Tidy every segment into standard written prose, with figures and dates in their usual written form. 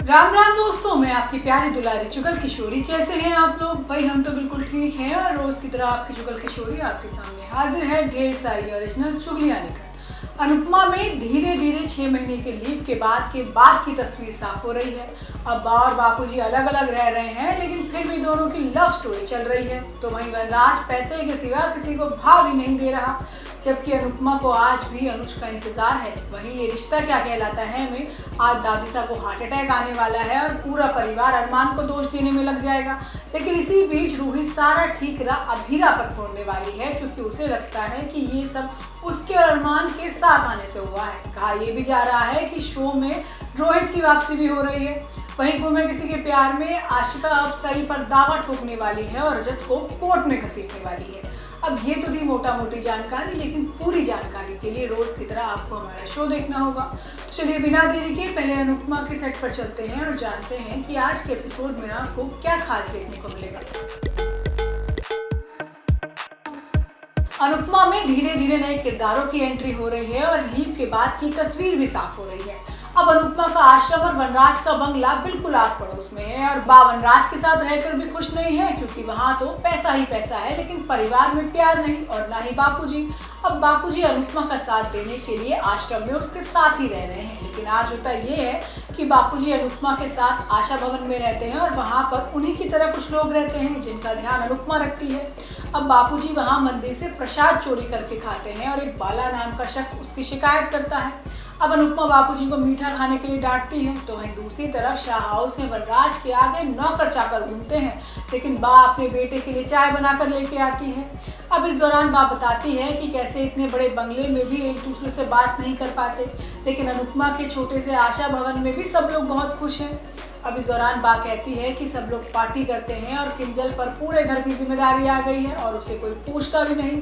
राम राम दोस्तों, मैं आपकी प्यारी दुलारी चुगल किशोरी। कैसे हैं आप लोग? भाई हम तो बिल्कुल ठीक हैं और रोज की तरह आपकी चुगल किशोरी आपके सामने हाजिर है ढेर सारी ओरिजिनल चुगलियां लेकर। अनुपमा में धीरे धीरे 6 महीने के लीव के बाद की तस्वीर साफ हो रही है। अब बा और बापूजी अलग अलग रह रहे हैं, लेकिन फिर भी दोनों की लव स्टोरी चल रही है। तो वहीं वनराज पैसे के सिवा किसी को भाव ही नहीं दे रहा, जबकि अनुपमा को आज भी अनुज का इंतजार है। वहीं ये रिश्ता क्या कहलाता है में आज दादिसा को हार्ट अटैक आने वाला है और पूरा परिवार अरमान को दोष देने में लग जाएगा। लेकिन इसी बीच रूही सारा ठीकरा अभीरा पर फोड़ने वाली है, क्योंकि उसे लगता है कि ये सब उसके और अरमान के साथ आने से हुआ है। कहा यह भी जा रहा है कि शो में रोहित की वापसी भी हो रही है। वहीं गुमे किसी के प्यार में आशिका अब सही पर दावा ठोकने वाली है और रजत को कोर्ट में घसीटने वाली है। अब ये तो थी मोटा मोटी जानकारी, लेकिन पूरी जानकारी के लिए रोज की तरह आपको हमारा शो देखना होगा। तो चलिए बिना देरी के पहले अनुपमा के सेट पर चलते हैं और जानते हैं कि आज के एपिसोड में आपको क्या खास देखने को मिलेगा। अनुपमा में धीरे धीरे नए किरदारों की एंट्री हो रही है और लीव के बाद की तस्वीर भी साफ हो रही है। अब अनुपमा का आश्रम और वनराज का बंगला बिल्कुल आस पड़ोस में है और बा वनराज के साथ रहकर भी खुश नहीं है, क्योंकि वहाँ तो पैसा ही पैसा है, लेकिन परिवार में प्यार नहीं और ना ही बापूजी। अब बापूजी अनुपमा का साथ देने के लिए आश्रम में उसके साथ ही रह रहे हैं, लेकिन आज होता ये है कि बापूजी अनुपमा के साथ आशा भवन में रहते हैं और वहाँ पर उन्हीं की तरह कुछ लोग रहते हैं जिनका ध्यान अनुपमा रखती है। अब बापूजी वहाँ मंदिर से प्रसाद चोरी करके खाते हैं और एक बाला नाम का शख्स उसकी शिकायत करता है। अब अनुपमा बापूजी को मीठा खाने के लिए डांटती है। तो वहीं दूसरी तरफ शाह हाउस में वनराज के आगे नौकर चाकर घूमते हैं, लेकिन बा अपने बेटे के लिए चाय बनाकर लेके आती है। अब इस दौरान बा बताती है कि कैसे इतने बड़े बंगले में भी एक दूसरे से बात नहीं कर पाते, लेकिन अनुपमा के छोटे से आशा भवन में भी सब लोग बहुत खुश हैं। अब इस दौरान बा कहती है कि सब लोग पार्टी करते हैं और किंजल पर पूरे घर की जिम्मेदारी आ गई है और उसे कोई पूछता भी नहीं।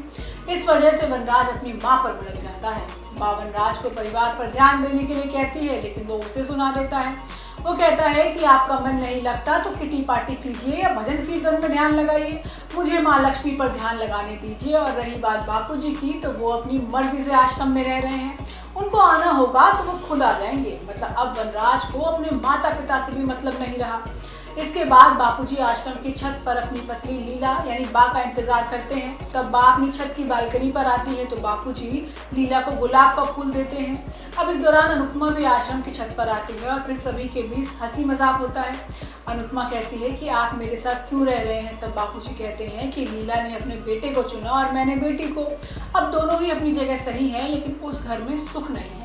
इस वजह से वनराज अपनी माँ पर भड़क जाता है। बा वनराज को परिवार पर ध्यान देने के लिए कहती है, लेकिन वो उसे सुना देता है। वो कहता है कि आपका मन नहीं लगता तो किटी पार्टी कीजिए या भजन कीर्तन में ध्यान लगाइए, मुझे माँ लक्ष्मी पर ध्यान लगाने दीजिए। और रही बात बापूजी की, तो वो अपनी मर्जी से आश्रम में रह रहे हैं, उनको आना होगा तो वो खुद आ जाएंगे। मतलब अब वनराज को अपने माता पिता से भी मतलब नहीं रहा। इसके बाद बापूजी आश्रम की छत पर अपनी पत्नी लीला यानी बा का इंतजार करते हैं। तब बा अपनी छत की बालकनी पर आती है तो बापूजी लीला को गुलाब का फूल देते हैं। अब इस दौरान अनुपमा भी आश्रम की छत पर आती है और फिर सभी के बीच हंसी मजाक होता है। अनुपमा कहती है कि आप मेरे साथ क्यों रह रहे हैं? तब बापूजी कहते हैं कि लीला ने अपने बेटे को चुना और मैंने बेटी को। अब दोनों ही अपनी जगह सही है, लेकिन उस घर में सुख नहीं है।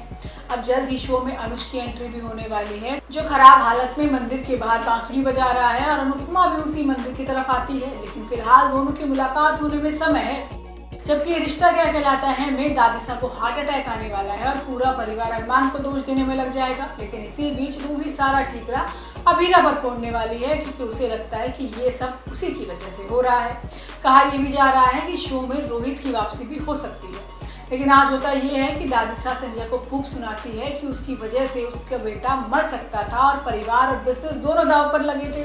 अब जल्द ही शो में अनुज की एंट्री भी होने वाली है, जो खराब हालत में मंदिर के बाहर बांसुरी बजा रहा है और अनुपमा भी उसी मंदिर की तरफ आती है। लेकिन फिलहाल दोनों की मुलाकात होने में समय है। जबकि ये रिश्ता क्या कहलाता है में दादिसा को हार्ट अटैक आने वाला है और पूरा परिवार अरमान को दोष देने में लग जाएगा। लेकिन इसी बीच रूही सारा ठीकरा अभीरा पर फोड़ने वाली है, क्योंकि उसे लगता है कि ये सब उसी की वजह से हो रहा है। कहा यह भी जा रहा है कि शो में रोहित की वापसी भी हो सकती है। लेकिन आज होता ये है कि दादिसा संजय को खूब सुनाती है कि उसकी वजह से उसका बेटा मर सकता था और परिवार और बिजनेस दोनों दांव पर लगे थे।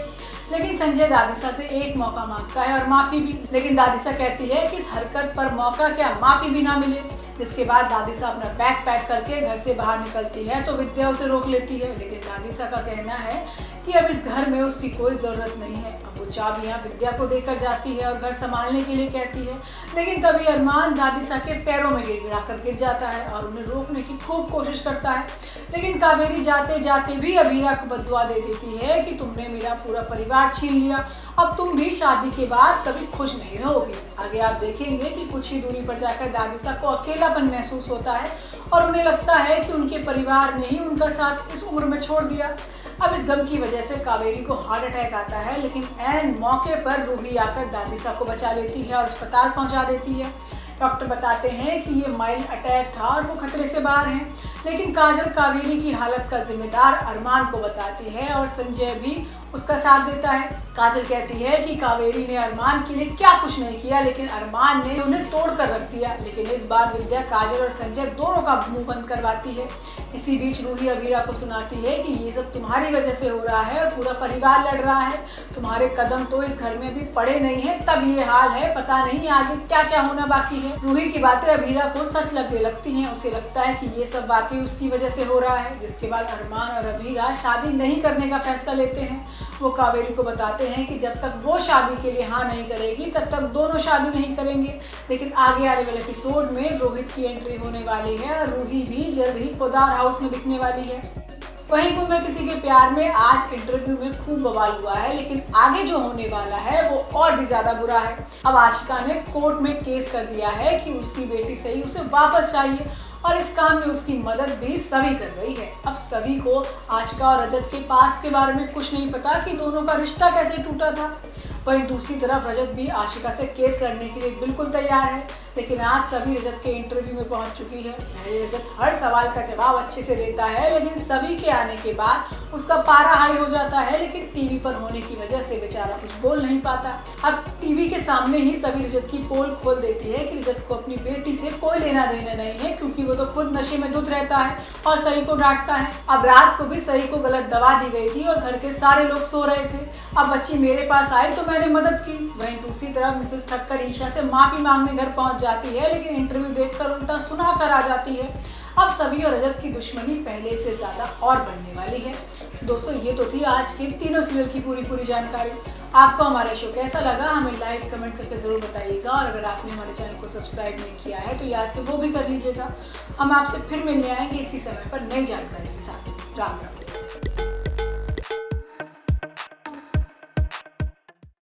लेकिन संजय दादिसा से एक मौका मांगता है और माफी भी, लेकिन दादिसा कहती है कि इस हरकत पर मौका क्या माफी भी ना मिले। जिसके बाद दादिसा अपना बैग पैक करके घर से बाहर निकलती है तो विद्या उसे रोक लेती है। लेकिन दादिसा का कहना है कि अब इस घर में उसकी कोई ज़रूरत नहीं है। अब वो चाबियां विद्या को देकर जाती है और घर संभालने के लिए कहती है। लेकिन तभी अरमान दादिसा के पैरों में गिड़गिड़ाकर गिर जाता है और उन्हें रोकने की खूब कोशिश करता है। लेकिन कावेरी जाते जाते भी अभीरा को बद्दुआ दे देती है कि तुमने मेरा पूरा परिवार छीन लिया, अब तुम भी शादी के बाद कभी खुश नहीं रहोगे। आगे आप देखेंगे कि कुछ ही दूरी पर जाकर दादिसा को अकेलापन महसूस होता है और उन्हें लगता है कि उनके परिवार ने ही उनका साथ इस उम्र में छोड़ दिया। अब इस गम की वजह से कावेरी को हार्ट अटैक आता है, लेकिन ऐन मौके पर रूही आकर दादिसा को बचा लेती है और अस्पताल पहुंचा देती है। डॉक्टर बताते हैं कि ये माइल्ड अटैक था और वो खतरे से बाहर हैं। लेकिन काजल कावेरी की हालत का जिम्मेदार अरमान को बताती है और संजय भी उसका साथ देता है। काजल कहती है कि कावेरी ने अरमान के लिए क्या कुछ नहीं किया, लेकिन अरमान ने उन्हें तोड़ कर रख दिया। लेकिन इस बार विद्या काजल और संजय दोनों का मुंह बंद करवाती है। इसी बीच रूही अबीरा को सुनाती है कि ये सब तुम्हारी वजह से हो रहा है और पूरा परिवार लड़ रहा है। तुम्हारे कदम तो इस घर में अभी पड़े नहीं है, तब ये हाल है। पता नहीं आगे क्या क्या होना बाकी है। रूही की बातें अबीरा को सच लगने लगती हैं। उसे लगता है कि ये सब वाकई उसकी वजह से हो रहा है। जिसके बाद अरमान और अबीरा शादी नहीं करने का फैसला लेते हैं। वो कावेरी को बताते हैं कि जब तक वो शादी के लिए हाँ नहीं करेगी तब तक दोनों शादी नहीं करेंगे। लेकिन आगे आने वाले एपिसोड में रोहित की एंट्री होने वाली है और रूही भी जल्द ही पोदार हाउस में दिखने वाली है। वहीं गुम है किसी के प्यार में आज इंटरव्यू में खूब बवाल हुआ है, लेकिन आगे जो होने वाला है वो और भी ज्यादा बुरा है। अब आशिका ने कोर्ट में केस कर दिया है कि उसकी बेटी सही उसे वापस चाहिए और इस काम में उसकी मदद भी सभी कर रही है। अब सभी को आशिका और रजत के पास्ट के बारे में कुछ नहीं पता कि दोनों का रिश्ता कैसे टूटा था। वहीं दूसरी तरफ रजत भी आशिका से केस लड़ने के लिए बिल्कुल तैयार है, लेकिन आज सभी रजत के इंटरव्यू में पहुंच चुकी है। पहले रजत हर सवाल का जवाब अच्छे से देता है, लेकिन सभी के आने के बाद उसका पारा हाई हो जाता है। लेकिन टीवी पर होने की वजह से बेचारा कुछ बोल नहीं पाता। अब टीवी के सामने ही सभी रजत की पोल खोल देती है कि रजत को अपनी बेटी से कोई लेना देना नहीं है, क्योंकि वो तो खुद नशे में धुत रहता है और सही को डांटता है। अब रात को भी सही को गलत दवा दी गई थी और घर के सारे लोग सो रहे थे। अब बच्ची मेरे पास आई तो मैंने मदद की। वहीं दूसरी तरफ मिसेस ठक्कर ईशा से माफी मांगने घर पहुंच जाती है, लेकिन इंटरव्यू देखकर उल्टा सुना कर आ जाती है। अब सभी और रजत की दुश्मनी पहले से ज्यादा और बढ़ने वाली है। दोस्तों, ये तो थी आज के तीनों सीरियल की पूरी जानकारी। आपको हमारा शो कैसा लगा हमें लाइक कमेंट करके जरूर बताइएगा, और अगर आपने हमारे चैनल को सब्सक्राइब नहीं किया है तो याद से वो भी कर लीजिएगा। हम आपसे फिर मिलने आएंगे इसी समय पर नई जानकारी के साथ। राम राम।